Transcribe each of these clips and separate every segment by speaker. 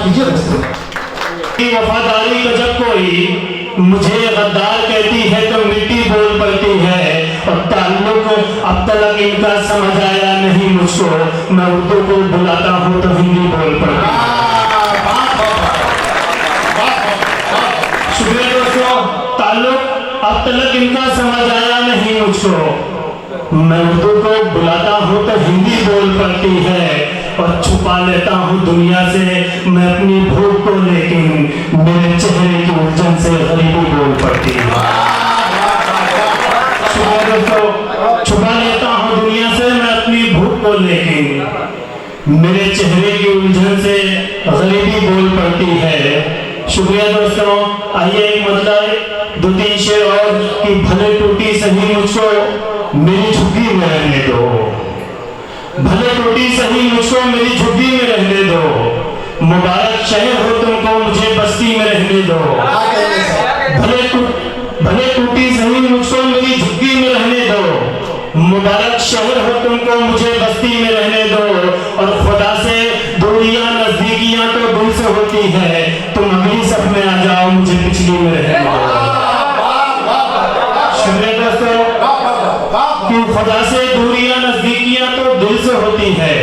Speaker 1: कीजिए दोस्तों।
Speaker 2: वफादारी का जब कोई मुझे गद्दार कहती है तो मिट्टी बोल पड़ती है, और ताल्लुक अब तक इनका समझ आया नहीं मुझको, मैं उर्दू को बुलाता हूँ तो हिंदी बोल पड़ती है। शुक्रिया दोस्तों, ताल्लुक अब तक इनका समझ आया नहीं मुझको, मैं उर्दू को बुलाता हूँ तो हिंदी बोल पड़ती है, और छुपा लेता हूँ दुनिया से मैं अपनी भूख को, लेकिन मेरे चेहरे की उलझन से गरीबी बोल पड़ती है। दोस्तों, छुपा लेता हूँ दुनिया से मैं अपनी भूख को, लेकिन मेरे चेहरे की उलझन से गरीबी बोल पड़ती है। शुक्रिया दोस्तों, आइए एक मतलब 2-3 शेर और कि भले टूटी सही मुझको मेरी झुग्गी में रहने दो, भले टूटी सही मुझको मेरी झुग्गी में रहने दो, मुबारक शहर हो तुमको मुझे बस्ती में रहने दो, भले टूटी सही मुझको मेरी झुग्गी में रहने दो, मुबारक शहर हो तुमको मुझे बस्ती में रहने दो, और खुदा से दूरियां नजदीकियां तो दिल से होती है, तुम अगली सफ में आ जाओ मुझे पिछली में रहने दो। शुक्रिया दोस्तों, कि खुदा से दूरियां नजदीकियां तो दिल से होती है,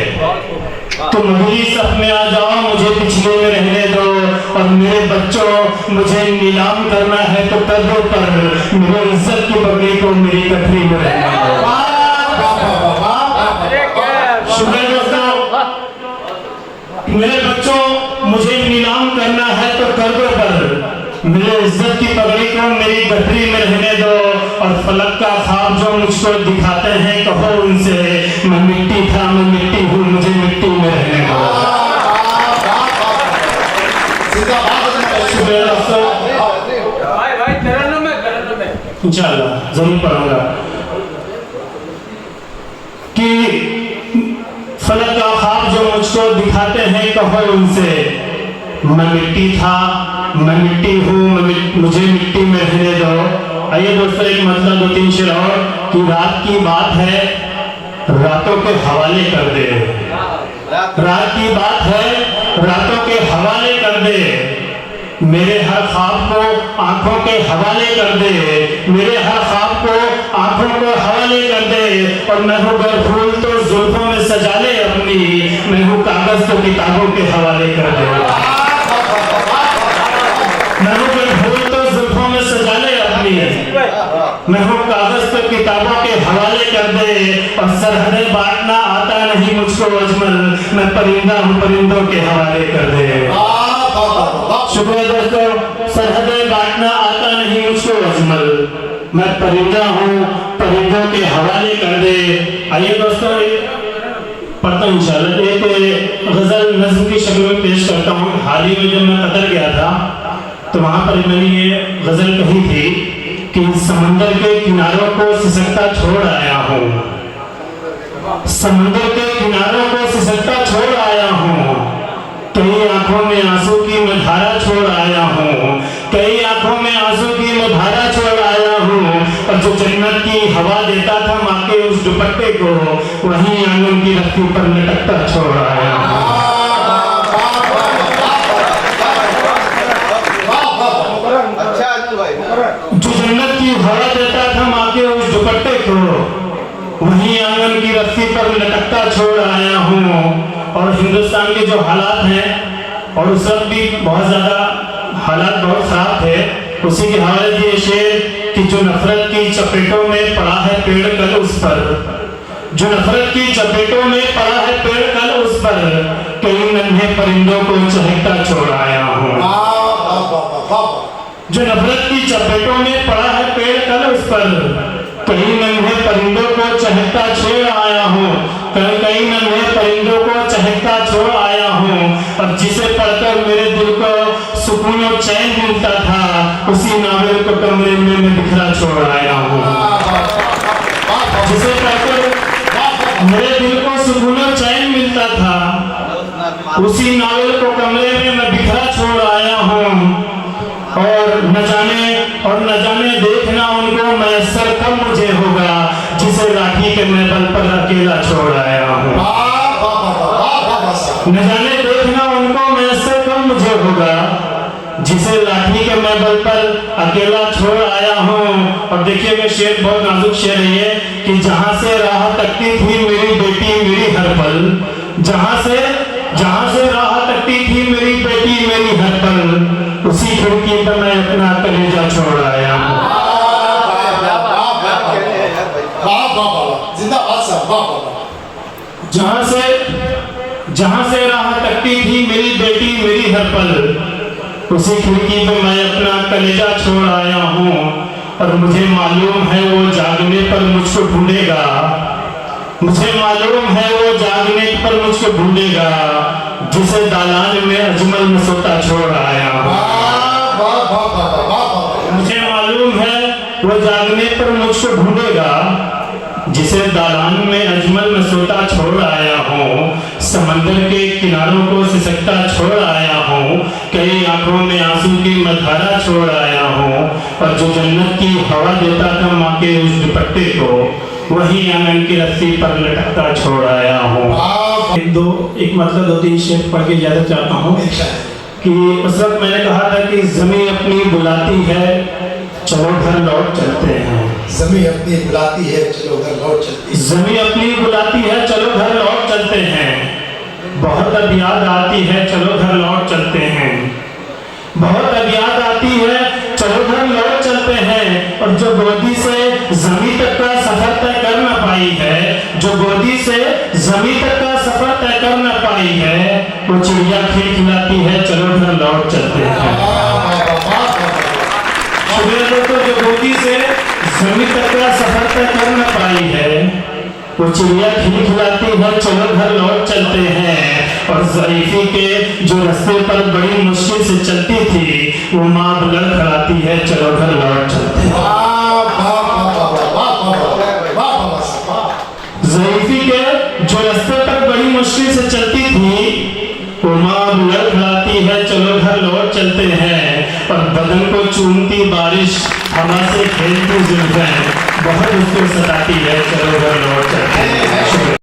Speaker 2: तुम अगली सफ में आ जाओ मुझे पिछले में रहने दो, और मेरे बच्चों मुझे नीलाम करना है तो कर दो, पर मेरे इज्जत की पगड़ी को मेरी कटरी में रहने दो। शुक्रिया दोस्तों, मेरे बच्चों मुझे नीलाम करना है तो कर दो, पर मेरे इज्जत की पगड़ी को मेरी गठरी में रहने दो, और फलक का ख्वाब जो मुझको दिखाते हैं कहो उनसे मैं मिट्टी था मैं मिट्टी हूँ मुझे मिट्टी में रहने दो। शुक्रिया दोस्तों, इंशाअल्लाह जरूर पढ़ूंगा कि फलक का ख्वाब जो मुझको दिखाते हैं कहो उनसे मैं मिट्टी था मैं मिट्टी हूँ मुझे मिट्टी में रहने दो। आइए दोस्तों एक मतलब 2-3 शेर और कि रात की बात है रातों के हवाले कर दे, रात की बात है रातों के हवाले कर दे, मेरे हर ख्वाब को आंखों के हवाले कर दे, मेरे हर ख्वाब को आंखों को हवाले कर दे, और मैं हूँ गर फूल तो जुल्फों में सजा ले अपनी, मैं हूँ कागज तो किताबों के हवाले कर दे, मैं हूँ गर फूल तो जुल्फों में सजा ले अपनी, मैं हूँ कागज तो किताबों के हवाले कर दे, और सरहदें बांटना आता नहीं मुझको अजमल, मैं परिंदा हूँ परिंदों के हवाले कर दे। शुक्रिया दोस्तों, सरहदें बांटना आता नहीं मुझको अजमल, मैं परिंदा हूँ परिंदों के हवाले कर दे। आइए दोस्तों पढ़ता हूँ इंशाल्लाह, एक गजल नज्म की शक्ल में पेश करता हूँ। हाल ही में जब मैं कतर गया था तो वहाँ पर मैंने ये गजल कही थी कि समंदर के किनारों को सिसकता छोड़ आया हूँ, समंदर के किनारों को सिसकता छोड़ आया हूँ, कई आंखों में आंसू की मैं धारा छोड़ आया हूँ, कई आंखों में आंसू की मैं धारा छोड़ आया हूँ, और जो जन्नत की हवा देता था माँ के उस दुपट्टे को वहीं आंगन की रस्सी पर लटकता छोड़ आया हूँ। जो जन्नत की हवा देता था माँ के उस दुपट्टे को वहीं आंगन की रस्सी पर लटकता छोड़ आया हूँ। और हिंदुस्तान के जो हालात हैं और उस वक्त भी बहुत ज़्यादा हालात बहुत ख़राब थे, उसी के हवाले से ये शेर कि जो नफरत की चपेटों में पड़ा है पेड़ कल उस पर, जो नफरत की चपेटों में पड़ा है पेड़ कल उस पर, कई नन्हे परिंदों को चहकता छोड़ आया हूँ। जो नफरत की चपेटों में पड़ा है पेड़ कल उस पर, कई नन्हे परिंदों को चहकता छोड़ आया हूँ, कई नन्हे परिंदों को चहकता छोड़ आया हूँ, और जिसे पढ़कर मेरे दिल को सुकून और चैन मिलता था उसी नावल को कमरे में मैं बिखरा छोड़ आया हूँ। जिसे पढ़कर मेरे दिल को सुकून और चैन मिलता था उसी नावल को कमरे में मैं बिखरा छोड़ आया हूँ, और न जाने देखना उनको मैसर कब मुझे होगा जिसे राखी के मैं बल पर अकेला छोड़ आया हूँ। न जाने देखना उनको मैसर कब मुझे होगा जिसे लाठी के मैं बल पर अकेला छोड़ आया हूँ। और देखिए मैं शेर बहुत नाजुक शेर है ये कि जहां से राह तकती थी मेरी बेटी मेरी हर पल, जहां से राह तकती थी मेरी बेटी मेरी हर पल, उसी खिड़की पर मैं अपना कलेजा छोड़ आया हूँ। जहां से राह तकती थी मेरी बेटी मेरी हर पल, उसी खिड़की पे मैं अपना कलेजा छोड़ आया हूँ। और मुझे मालूम है वो जागने पर मुझको ढूंढेगा, मुझे मालूम है वो जागने पर मुझको ढूंढेगा, जिसे दालान में अजमल में सोता छोड़ आया हूँ। मुझे मालूम है वो जागने पर मुझको ढूंढेगा, जिसे दालान में अजमल में सोता छोड़ आया हूँ। समंदर के किनारों को सिसकता छोड़ आया हूँ, कई आंखों में आंसू की मधारा छोड़ आया हूँ। और जो जन्नत की हवा देता था माँ के उस दुपट्टे को, वही आंगन की रस्सी पर लटकता छोड़ आया हूँ। एक मतलब 2-3 शेर पढ़ के ज्यादा चाहता हूँ कि उस वक्त मैंने कहा था कि ज़मीं अपनी बुलाती है चलो घर लौट चलते हैं।
Speaker 1: ज़मीं अपनी बुलाती है चलो घर लौट चलते हैं।
Speaker 2: ज़मीं अपनी बुलाती है चलो घर लौट चलते हैं। बहुत अब याद आती है चलो घर लौट चलते हैं। बहुत अब याद आती है चलो घर लौट चलते हैं। और जो गोदी से ज़मीं तक का सफर तय कर न पाई है, जो गोदी से ज़मीं तक का सफर तय कर न पाई है, वो चिड़िया खिलखिलाती है चलो घर लौट चलते हैं। तो जो गोदी से ज़मीं तक का सफर तय कर न पाई है, वो चिड़िया खिलखिलाती है चलो घर लौट चलते हैं। और ज़ईफ़ी के जो रास्ते पर बड़ी मुश्किल से चलती थी, वो माँ बुलंद खड़ाती है चलो घर लौट चलते हैं। ज़ईफ़ी के जो रास्ते पर बड़ी मुश्किल से चलती थी, वो माँ बुलंद खड़ाती है चलो घर लौट चलते हैं। और बदन को चूमती बारिश हवा से खेलती जुल्फें बहुत उसको सताती है चलो घर लौट चलते हैं।